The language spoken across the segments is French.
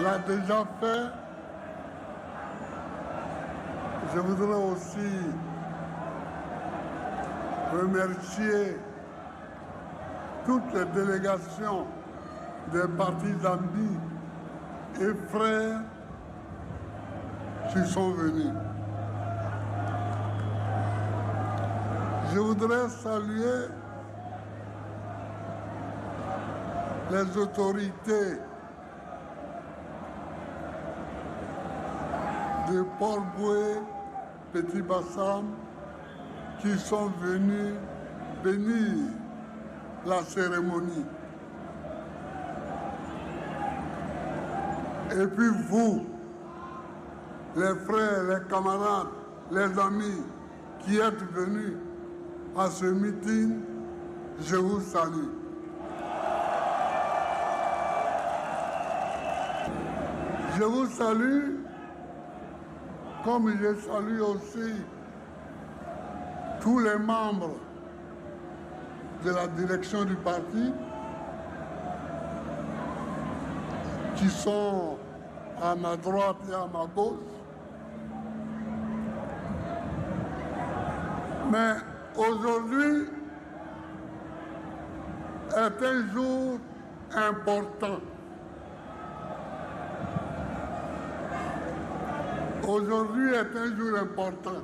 l'a déjà fait. Je voudrais aussi remercier toutes les délégations des partis amis et frères qui sont venus. Je voudrais saluer les autorités de Port-Boué, Petit Bassam, qui sont venus bénir la cérémonie. Et puis vous, les frères, les camarades, les amis qui êtes venus à ce meeting, je vous salue. Je vous salue comme je salue aussi tous les membres de la direction du parti qui sont à ma droite et à ma gauche. Mais aujourd'hui est un jour important. Aujourd'hui est un jour important.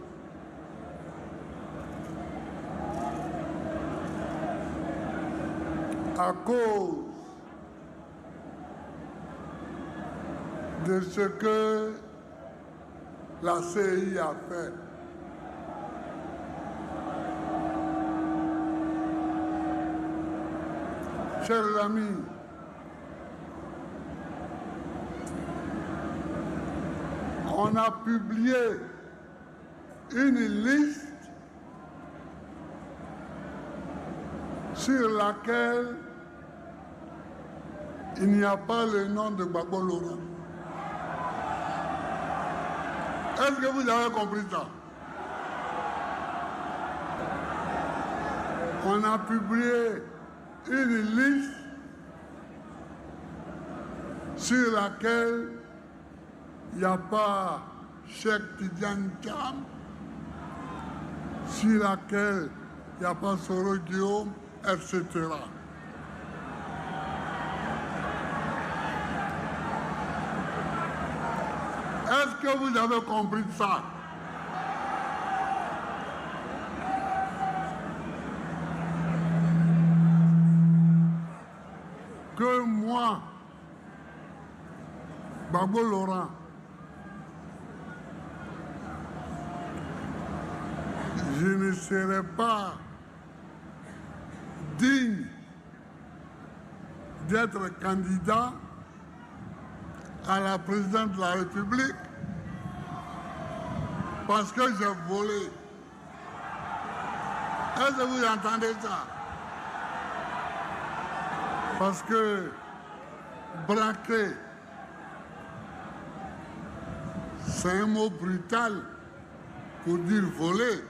À cause de ce que la CI a fait. Chers amis, on a publié une liste sur laquelle il n'y a pas le nom de Gbagbo Laurent. Est-ce que vous avez compris ça? On a publié une liste sur laquelle il n'y a pas Cheikh Tidiane Thiam, sur laquelle il n'y a pas Soro Guillaume, etc. Est-ce que vous avez compris ça? Que moi, Gbagbo Laurent, je ne serai pas digne d'être candidat à la présidence de la République parce que j'ai volé. Est-ce que vous entendez ça? Parce que braquer, c'est un mot brutal pour dire voler.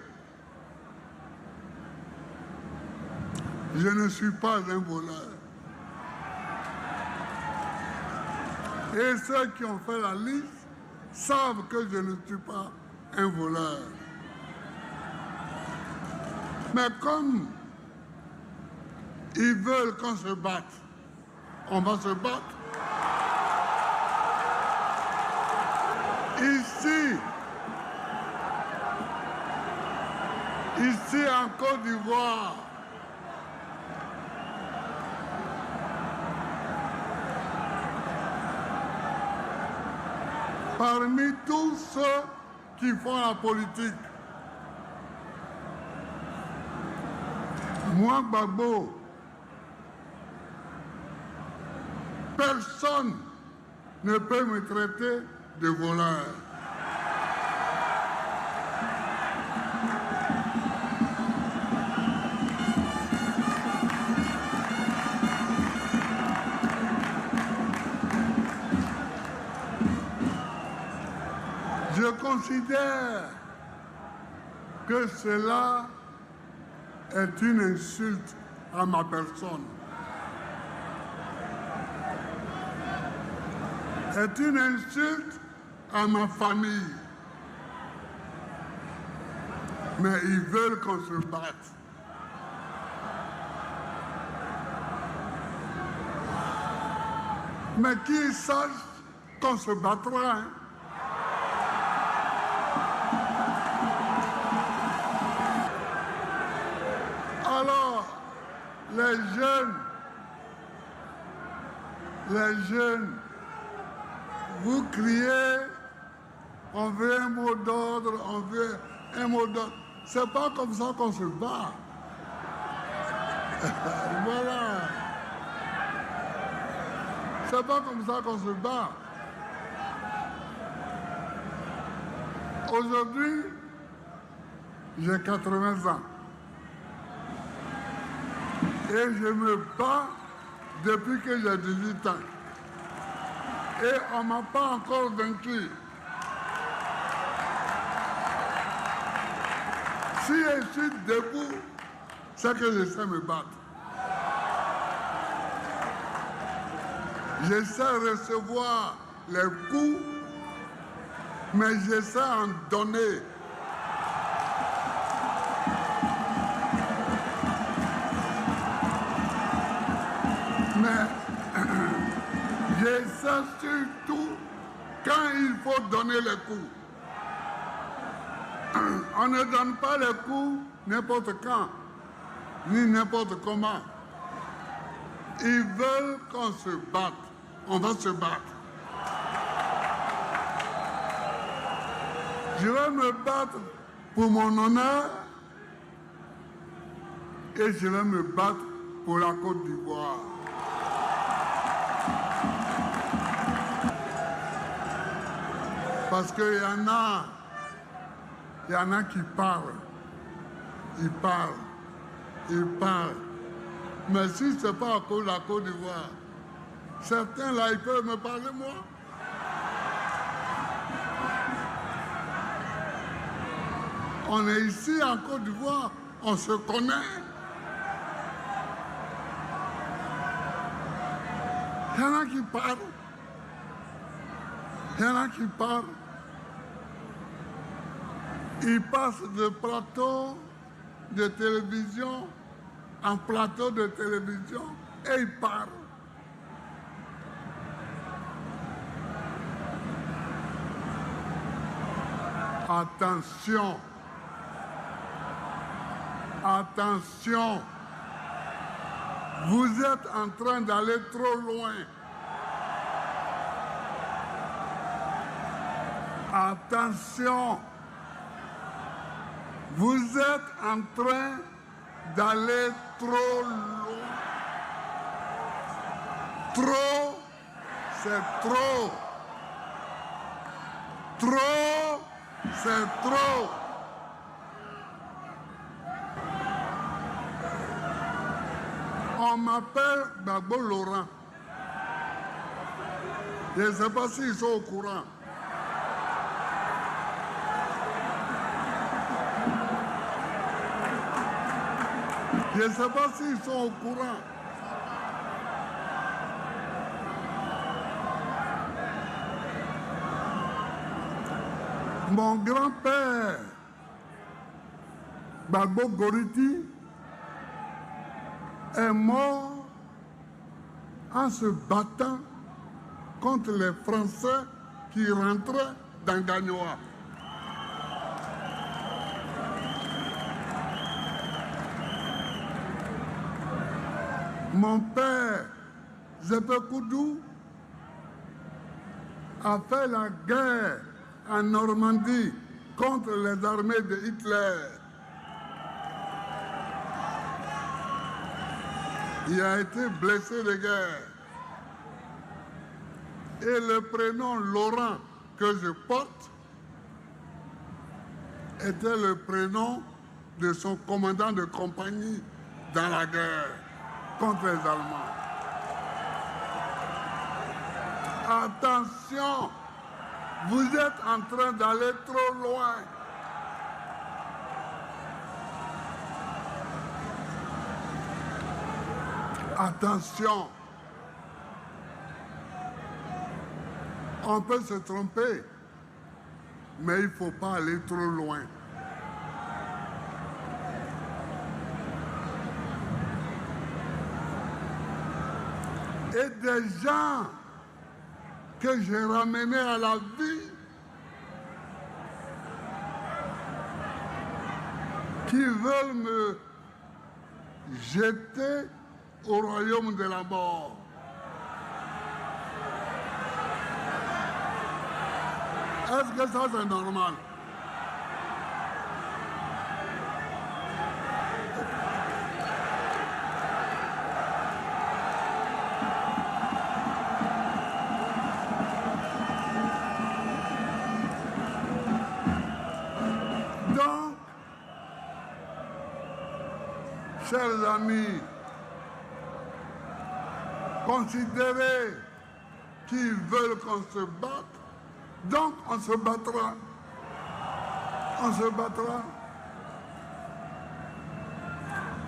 Je ne suis pas un voleur. Et ceux qui ont fait la liste savent que je ne suis pas un voleur. Mais comme ils veulent qu'on se batte, on va se battre. Ici en Côte d'Ivoire, parmi tous ceux qui font la politique, moi, Gbagbo, personne ne peut me traiter de voleur. Je considère que cela est une insulte à ma personne. est une insulte à ma famille. Mais ils veulent qu'on se batte. Mais qu'ils sachent qu'on se battra. Hein. Alors, les jeunes, vous criez, on veut un mot d'ordre, on veut un mot d'ordre. C'est pas comme ça qu'on se bat. Voilà. C'est pas comme ça qu'on se bat. Aujourd'hui, j'ai 80 ans. Et je me bats depuis que j'ai 18 ans. Et on ne m'a pas encore vaincu. Si je suis debout, c'est que je sais me battre. Je sais recevoir les coups, mais je sais en donner. Mais je sais surtout quand il faut donner les coups. On ne donne pas les coups n'importe quand, ni n'importe comment. Ils veulent qu'on se batte. On va se battre. Je vais me battre pour mon honneur et je vais me battre pour la Côte d'Ivoire. Parce qu'il y en a qui parlent. Ils parlent. Mais si ce n'est pas à cause de la Côte d'Ivoire, certains là, ils peuvent me parler, moi. On est ici en Côte d'Ivoire, on se connaît. Il y en a qui parlent. Ils passent de plateau de télévision en plateau de télévision et ils parlent. Attention. Vous êtes en train d'aller trop loin. Attention. Vous êtes en train d'aller trop loin. Trop, c'est trop. Trop, c'est trop. On m'appelle Gbagbo Laurent. Je ne sais pas s'ils sont au courant. Je ne sais pas s'ils sont au courant. Mon grand-père, Gbagbo Goriti, est mort en se battant contre les Français qui rentraient dans Gagnoa. Mon père, Zépé Koudou, a fait la guerre en Normandie contre les armées de Hitler. Il a été blessé de guerre. Et le prénom Laurent que je porte était le prénom de son commandant de compagnie dans la guerre contre les Allemands. Attention, vous êtes en train d'aller trop loin. Attention. On peut se tromper, mais il ne faut pas aller trop loin. Et des gens que j'ai ramenés à la vie, qui veulent me jeter au royaume de la mort. Est-ce que ça c'est normal? Donc, chers amis, considérez qu'ils veulent qu'on se batte. Donc, on se battra. On se battra.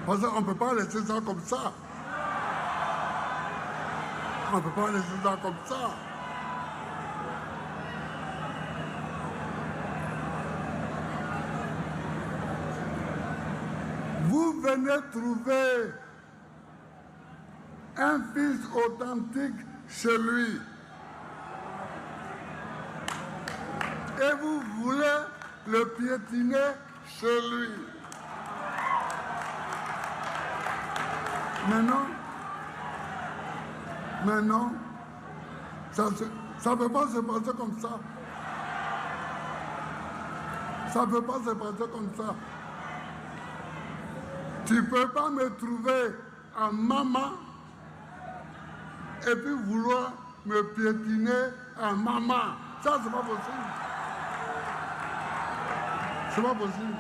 Parce qu'on ne peut pas laisser ça comme ça. On ne peut pas laisser ça comme ça. Vous venez trouver un fils authentique chez lui. Et vous voulez le piétiner chez lui. Mais non, ça ne peut pas se passer comme ça. Ça ne peut pas se passer comme ça. Tu ne peux pas me trouver en maman et puis vouloir me piétiner en maman. Ça, c'est pas possible. C'est pas possible.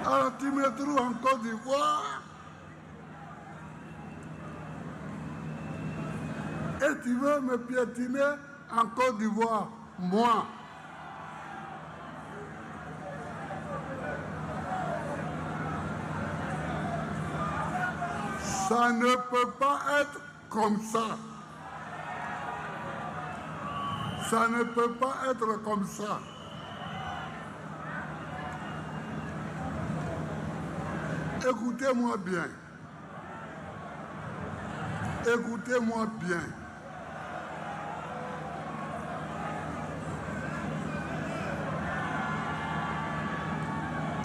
Alors tu me trouves en Côte d'Ivoire et tu veux me piétiner en Côte d'Ivoire, moi. Ça ne peut pas être comme ça. Ça ne peut pas être comme ça. Écoutez-moi bien. Écoutez-moi bien.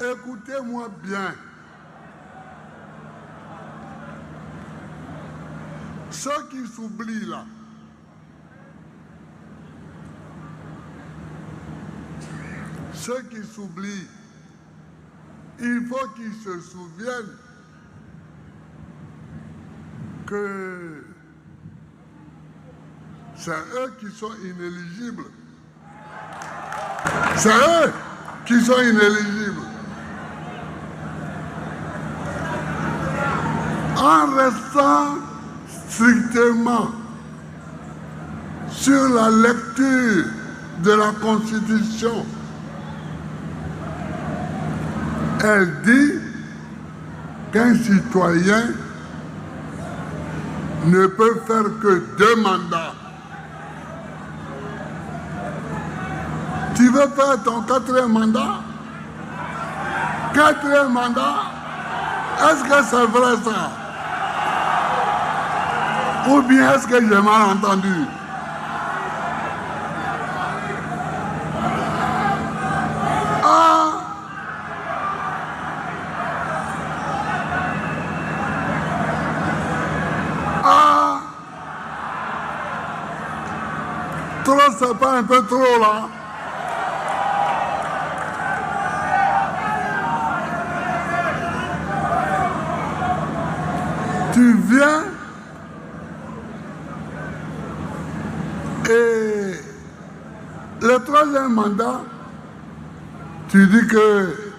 Écoutez-moi bien. Ceux qui s'oublient là, ceux qui s'oublient, il faut qu'ils se souviennent que c'est eux qui sont inéligibles. C'est eux qui sont inéligibles. En restant strictement sur la lecture de la Constitution, elle dit qu'un citoyen ne peut faire que 2 mandats. Tu veux faire ton 4e mandat? 4e mandat? Est-ce que c'est vrai ça? Ou bien est-ce que j'ai mal entendu? Trop, c'est pas un peu trop là? Tu viens et le 3e mandat, tu dis que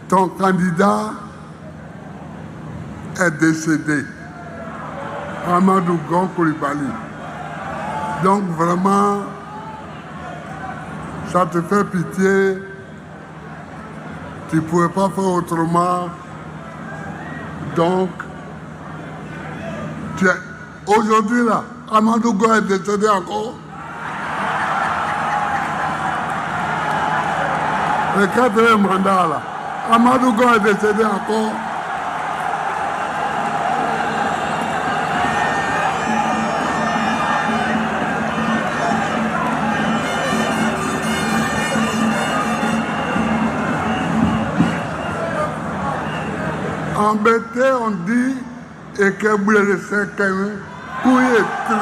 ton candidat est décédé, Amadou Gon Coulibaly. Donc vraiment, ça te fait pitié, tu ne pouvais pas faire autrement Donc, aujourd'hui là, Amadou Go est décédé encore. Le 4e mandat là, Amadou Go est décédé encore. Embêté, on dit, et que vous le laissez quand même, couille et tri.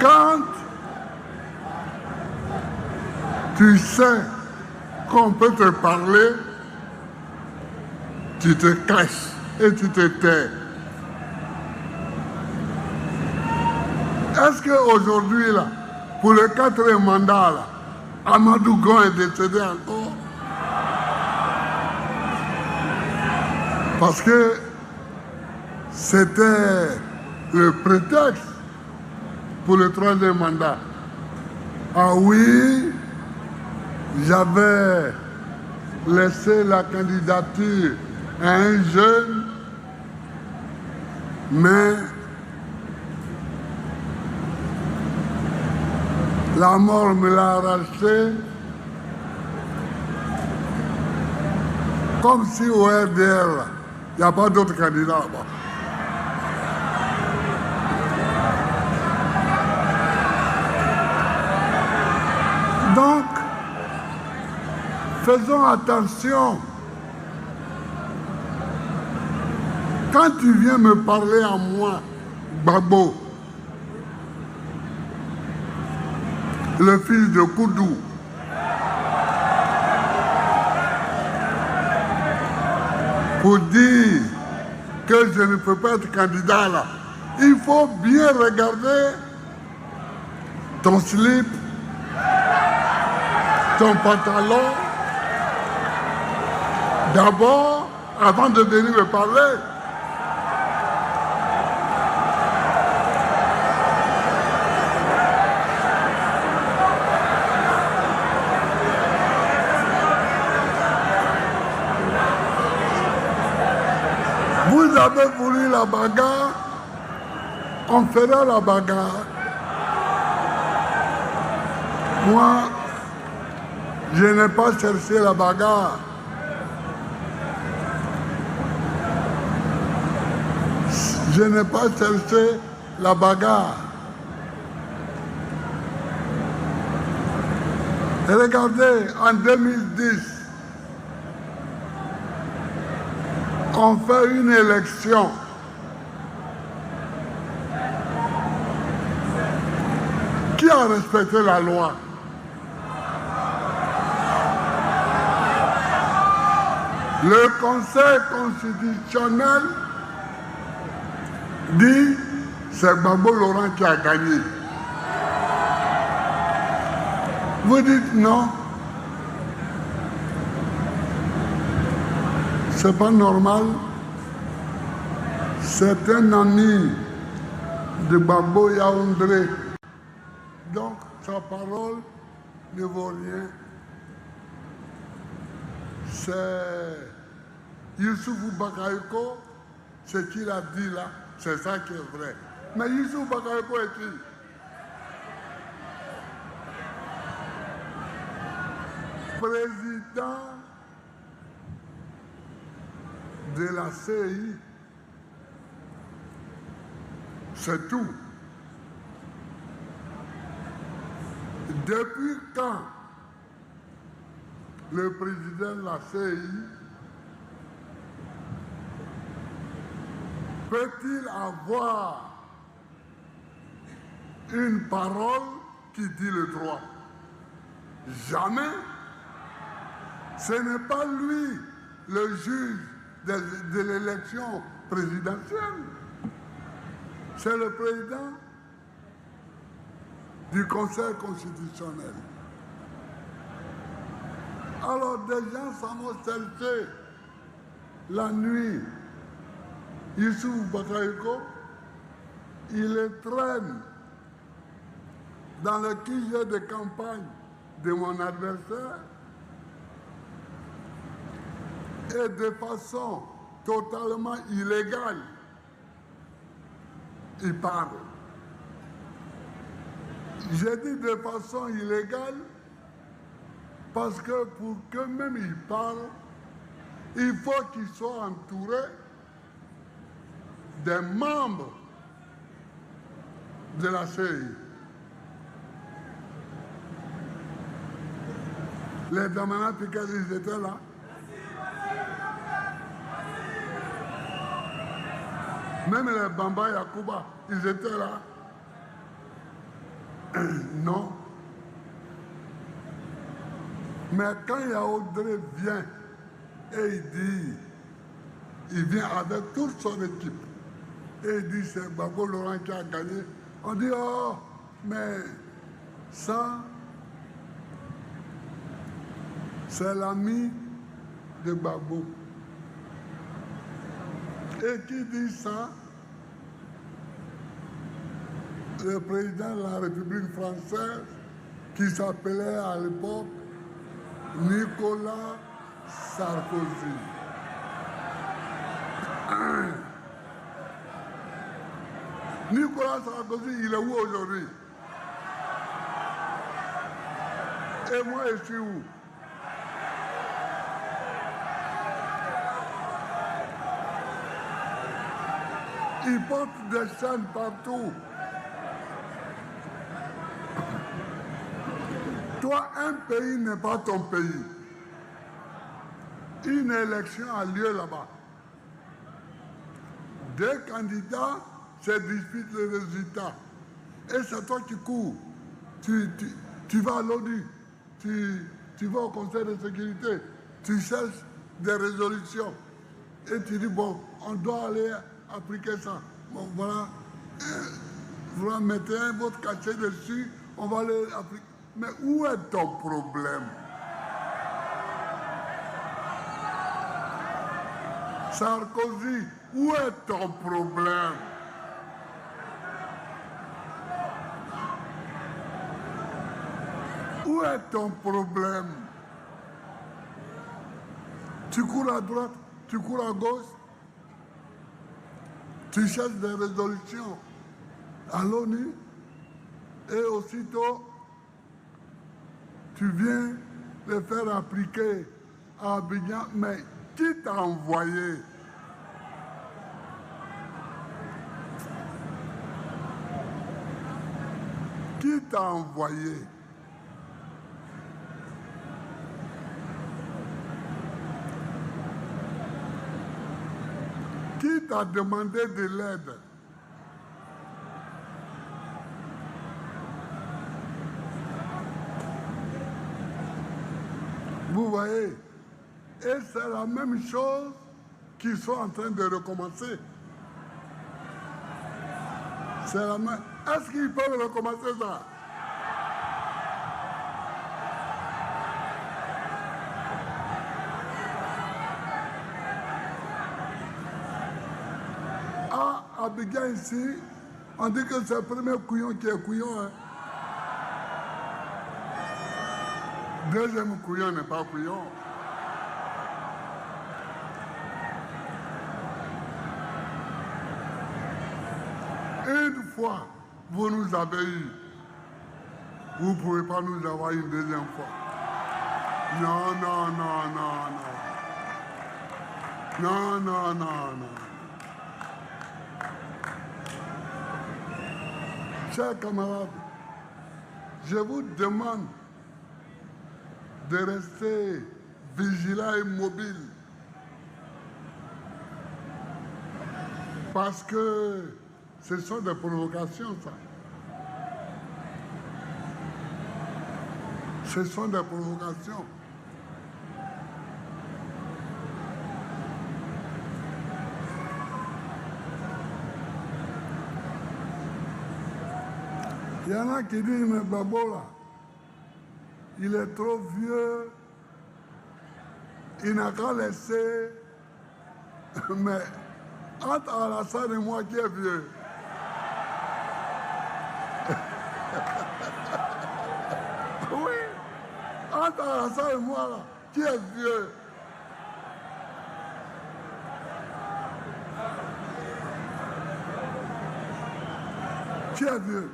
Quand tu sais qu'on peut te parler, tu te caches et tu te tais. Est-ce qu'aujourd'hui, là, pour le 4e mandat, là, Amadou Go est décédé encore? Parce que c'était le prétexte pour le 3e mandat. Ah oui, j'avais laissé la candidature à un jeune, mais la mort me l'a arraché, comme si au RDR, il n'y a pas d'autres candidats là-bas. Donc, faisons attention. Quand tu viens me parler à moi, Gbagbo, le fils de Koudou, pour dire que je ne peux pas être candidat là, il faut bien regarder ton slip, ton pantalon, d'abord, avant de venir me parler. Vous avez voulu la bagarre, on fera la bagarre. Moi, je n'ai pas cherché la bagarre. Je n'ai pas cherché la bagarre. Et regardez, en 2010, on fait une élection. Qui a respecté la loi? Le Conseil constitutionnel dit c'est Gbagbo Laurent qui a gagné. Vous dites non. C'est pas normal. C'est un ami de Gbagbo Yaoundé. Donc sa parole ne vaut rien. C'est Youssoufou Bakayoko, ce qu'il a dit là, c'est ça qui est vrai. Mais Youssoufou Bakayoko est qui? Président de la CI. C'est tout. Depuis quand le président de la CI peut-il avoir une parole qui dit le droit? Jamais. Ce n'est pas lui le juge de l'élection présidentielle. C'est le président du Conseil constitutionnel. Alors des gens s'en vont chercher la nuit. Youssoufou Bakayoko, il les traîne dans le QG de campagne de mon adversaire et de façon totalement illégale, il parle. J'ai dit de façon illégale parce que pour que même il parle, il faut qu'il soit entouré des membres de la CEI. Les Damana Pikal, ils étaient là. Même les Bamba Yakuba, ils étaient là. Non. Mais quand Yaoundé vient et il vient avec toute son équipe, et il dit c'est Gbagbo Laurent qui a gagné, on dit oh, mais ça, c'est l'ami de Gbagbo. Et qui dit ça? Le président de la République française, qui s'appelait à l'époque Nicolas Sarkozy. Nicolas Sarkozy, il est où aujourd'hui? Et moi, je suis où? Il porte des chaînes partout. Toi, un pays n'est pas ton pays. Une élection a lieu là-bas. Deux candidats se disputent le résultat. Et c'est toi qui cours. Tu vas à l'ONU, tu vas au Conseil de sécurité, tu cherches des résolutions. Et tu dis, bon, on doit aller appliquer ça. Bon, voilà, vous mettez votre cachet dessus, on va aller appliquer. Mais où est ton problème? Sarkozy, où est ton problème? Où est ton problème? Tu cours à droite, tu cours à gauche, tu cherches des résolutions à l'ONU et aussitôt tu viens les faire appliquer à Abidjan, mais qui t'a envoyé? Qui t'a envoyé? Qui t'a demandé de l'aide? Vous voyez? Et c'est la même chose qu'ils sont en train de recommencer. C'est la même. Est-ce qu'ils peuvent recommencer ça? À Abidjan ici, on dit que c'est le premier couillon qui est couillon. Hein. Deuxième couillon n'est pas couillon. Une fois, vous nous avez eu. Vous ne pouvez pas nous avoir une deuxième fois. Non, non, non, non, non. Non, non, non, non. Chers camarades, je vous demande de rester vigilants et mobiles. Parce que ce sont des provocations, ça. Ce sont des provocations. Il y en a qui disent, mais Gbagbo là, il est trop vieux, il n'a qu'à laisser. Mais entre Alassane et moi qui est vieux. Oui. Entre Alassane et moi, là, qui est vieux? Qui est vieux?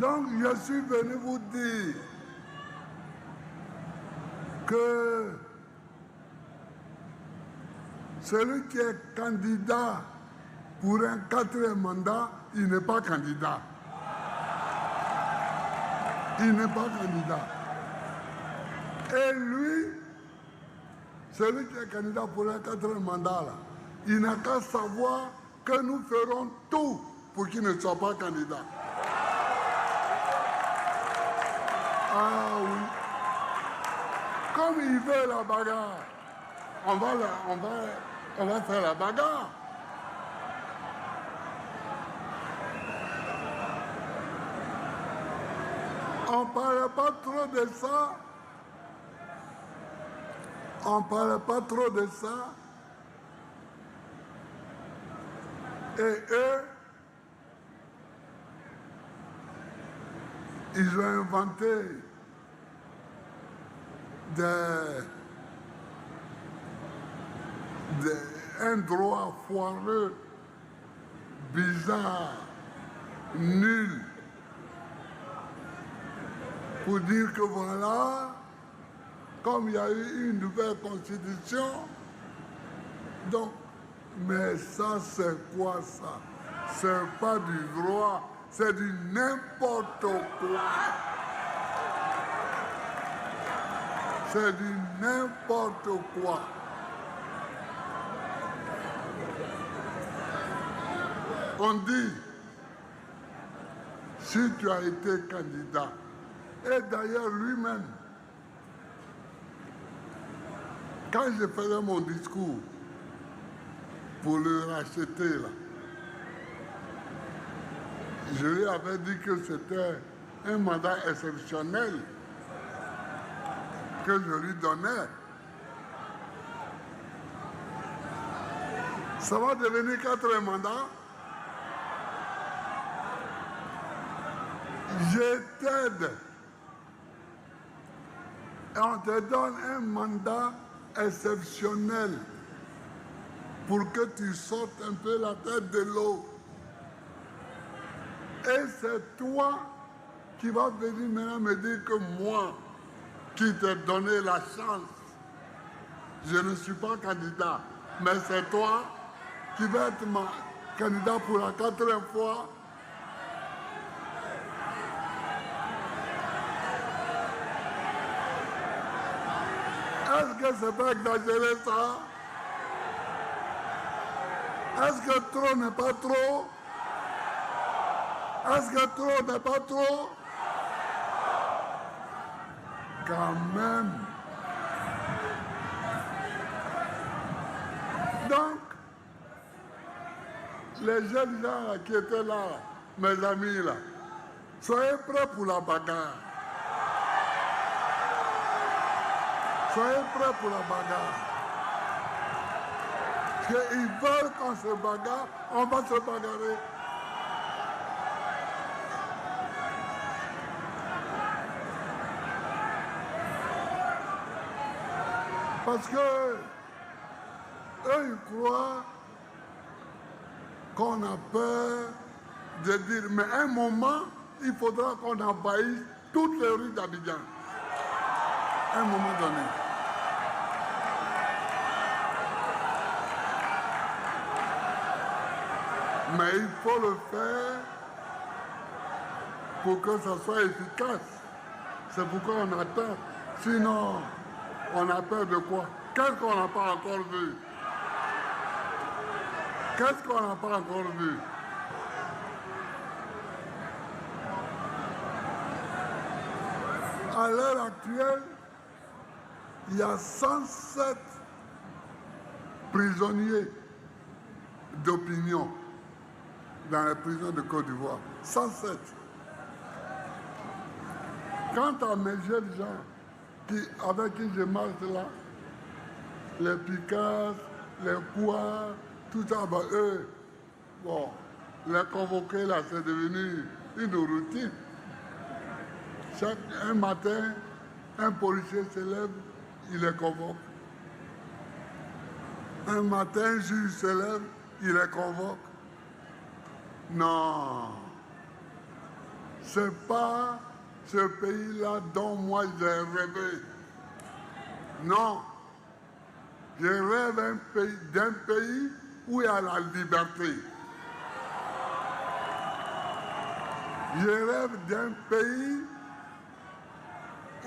Donc, je suis venu vous dire que celui qui est candidat pour un 4e mandat, il n'est pas candidat. Il n'est pas candidat. Et lui, celui qui est candidat pour un 4e mandat, là, il n'a qu'à savoir que nous ferons tout pour qu'il ne soit pas candidat. Ah oui. Comme il veut la bagarre, on va faire la bagarre. On ne parle pas trop de ça. On ne parle pas trop de ça. Et eux, ils ont inventé un droit foireux, bizarre, nul, pour dire que voilà, comme il y a eu une nouvelle constitution, donc, mais ça c'est quoi ça? C'est pas du droit, c'est du n'importe quoi. C'est du n'importe quoi. On dit, si tu as été candidat, et d'ailleurs lui-même, quand je faisais mon discours pour le racheter, là, je lui avais dit que c'était un mandat exceptionnel que je lui donnais. Ça va devenir 4 mandats. Je t'aide. Et on te donne un mandat exceptionnel pour que tu sortes un peu la tête de l'eau. Et c'est toi qui vas venir maintenant me dire que moi, qui t'ai donné la chance, je ne suis pas candidat, mais c'est toi qui vas être candidat pour la 4e fois. Est-ce que c'est pas exagéré ça? Est-ce que trop n'est pas trop? Est-ce que trop n'est pas trop? Quand même. Donc, les jeunes gens là, qui étaient là, mes amis là, soyez prêts pour la bagarre. Soyez prêts pour la bagarre. Parce qu'ils veulent qu'on se bagarre, on va se bagarrer. Parce que eux, ils croient qu'on a peur de dire, mais à un moment, il faudra qu'on envahisse toutes les rues d'Abidjan. À un moment donné. Mais il faut le faire pour que ça soit efficace. C'est pourquoi on attend. Sinon, on a peur de quoi? Qu'est-ce qu'on n'a pas encore vu? Qu'est-ce qu'on n'a pas encore vu? À l'heure actuelle, il y a 107 prisonniers d'opinion dans les prisons de Côte d'Ivoire. 107. Quant à mes jeunes gens avec qui je marche là, les Picasso, les quoi, tout ça, ben, eux, bon, les convoquer là, c'est devenu une routine. Un matin, un policier se lève, il les convoque. Un matin, un juge se lève, il les convoque. Non, c'est pas ce pays-là dont moi j'ai rêvé. Non, je rêve d'un pays où il y a la liberté. Je rêve d'un pays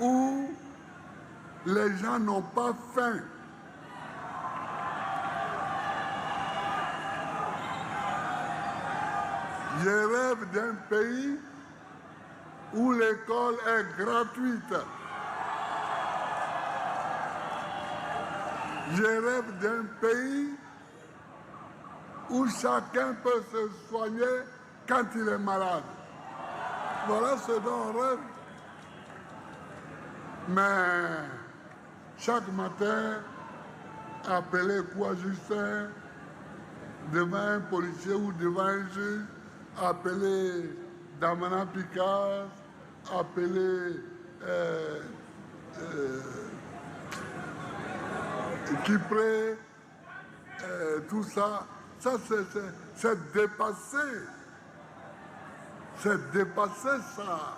où les gens n'ont pas faim. Je rêve d'un pays où l'école est gratuite. Je rêve d'un pays où chacun peut se soigner quand il est malade. Voilà ce dont on rêve. Mais chaque matin, appeler quoi Justin devant un policier ou devant un juge, appeler Damana Picard, appeler Kipré, tout ça, ça c'est dépassé. C'est dépassé ça.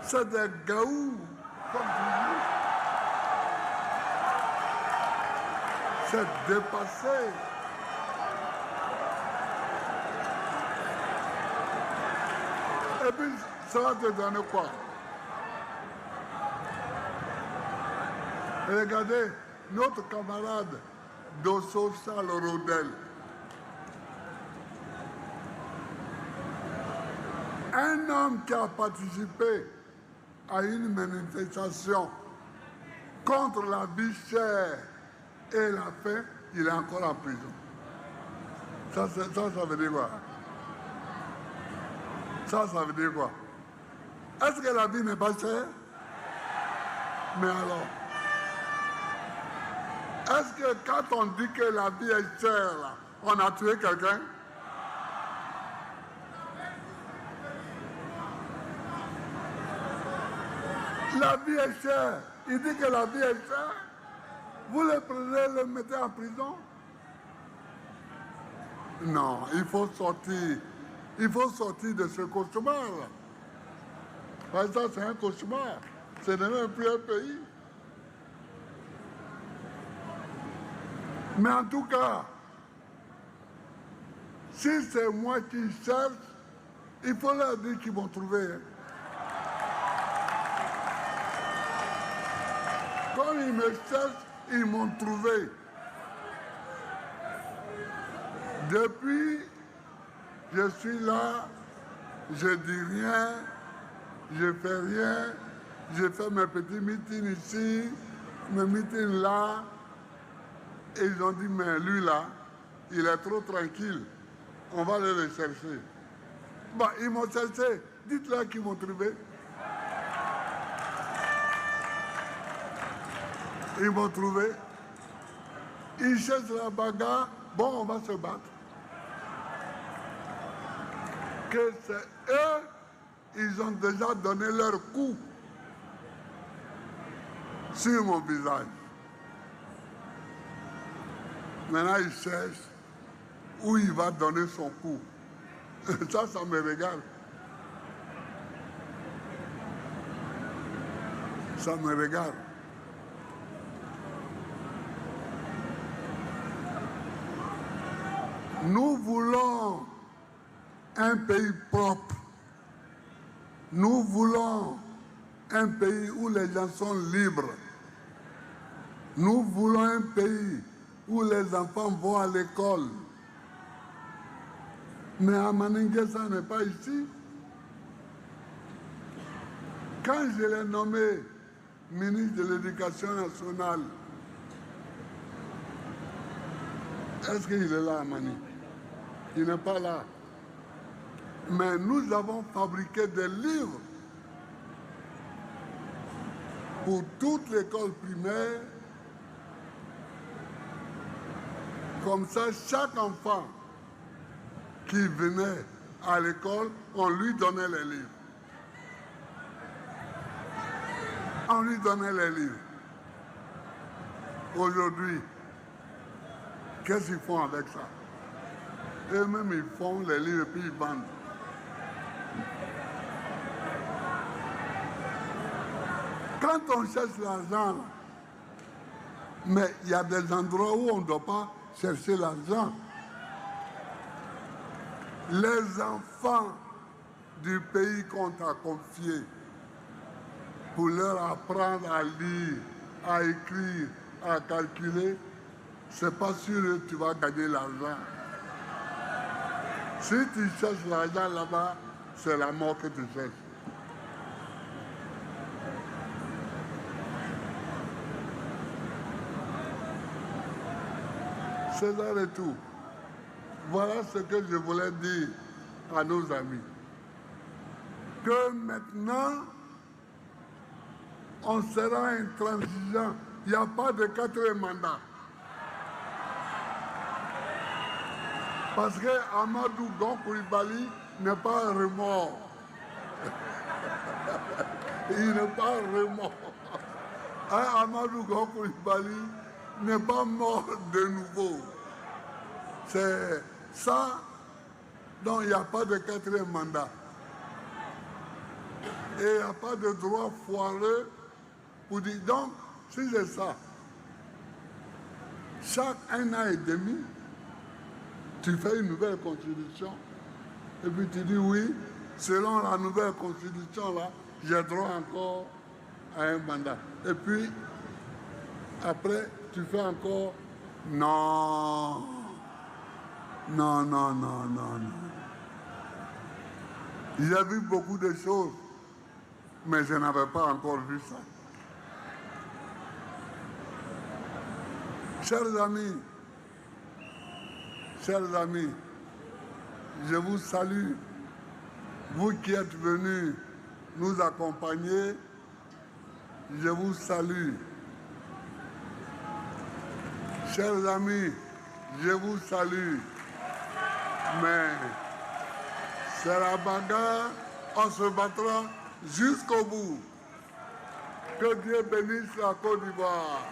C'est des gaous, comme tu dis. C'est dépassé. Et puis, ça va te donner quoi? Regardez, notre camarade Dosso Charles Rodel, un homme qui a participé à une manifestation contre la vie chère et la faim, il est encore en prison. Ça veut dire quoi? Ça veut dire quoi? Est-ce que la vie n'est pas chère? Mais alors, est-ce que quand on dit que la vie est chère, là, on a tué quelqu'un? La vie est chère. Il dit que la vie est chère. Vous le prenez, le mettez en prison? Non, il faut sortir. Il faut sortir de ce cauchemar-là. Parce que ça, c'est un cauchemar. Ce n'est même plus un pays. Mais en tout cas, si c'est moi qui cherche, il faut leur dire qu'ils vont trouver. Comme ils me cherchent, ils m'ont trouvé. Depuis, je suis là, je dis rien, je fais rien, je fais mes petits meetings ici, mes meetings là, et ils ont dit, mais lui là, il est trop tranquille, on va aller le chercher. Bon, ils m'ont cherché, dites-leur qu'ils m'ont trouvé. Ils m'ont trouvé. Ils cherchent la bagarre. Bon, on va se battre. Que c'est eux, ils ont déjà donné leur coup sur mon visage. Maintenant, ils cherchent où il va donner son coup. Ça me regarde. Ça me regarde. Nous voulons un pays propre. Nous voulons un pays où les gens sont libres. Nous voulons un pays où les enfants vont à l'école. Mais à Maningue, ça n'est pas ici. Quand je l'ai nommé ministre de l'Éducation nationale, est-ce qu'il est là à Mani? Il n'est pas là. Mais nous avons fabriqué des livres pour toute l'école primaire Comme ça, chaque enfant qui venait à l'école, on lui donnait les livres. On lui donnait les livres. Aujourd'hui, qu'est-ce qu'ils font avec ça? Eux-mêmes, ils font les livres et puis ils vendent. Quand on cherche l'argent, mais il y a des endroits où on ne doit pas chercher l'argent. Les enfants du pays qu'on t'a confié pour leur apprendre à lire, à écrire, à calculer, c'est pas sûr que tu vas gagner l'argent. Si tu cherches l'argent là-bas, c'est la mort que tu cherches. C'est ça le tout. Voilà ce que je voulais dire à nos amis. Que maintenant, on sera intransigeant. Il n'y a pas de 4e mandat. Parce que Amadou Gon Coulibaly n'est pas remords. Il n'est pas remords. Amadou Gon Coulibaly n'est pas mort de nouveau. C'est ça, donc il n'y a pas de 4e mandat. Et il n'y a pas de droit foireux pour dire. Donc, si c'est ça, chaque 1 an et demi, tu fais une nouvelle constitution, et puis tu dis oui, selon la nouvelle constitution, là, j'ai droit encore à un mandat. Et puis, après, tu fais encore non. Non, non, non, non, non. J'ai vu beaucoup de choses, mais je n'avais pas encore vu ça. Chers amis, je vous salue, vous qui êtes venus nous accompagner, je vous salue. Chers amis, je vous salue. Mais c'est la bagarre, on se battra jusqu'au bout. Que Dieu bénisse la Côte d'Ivoire.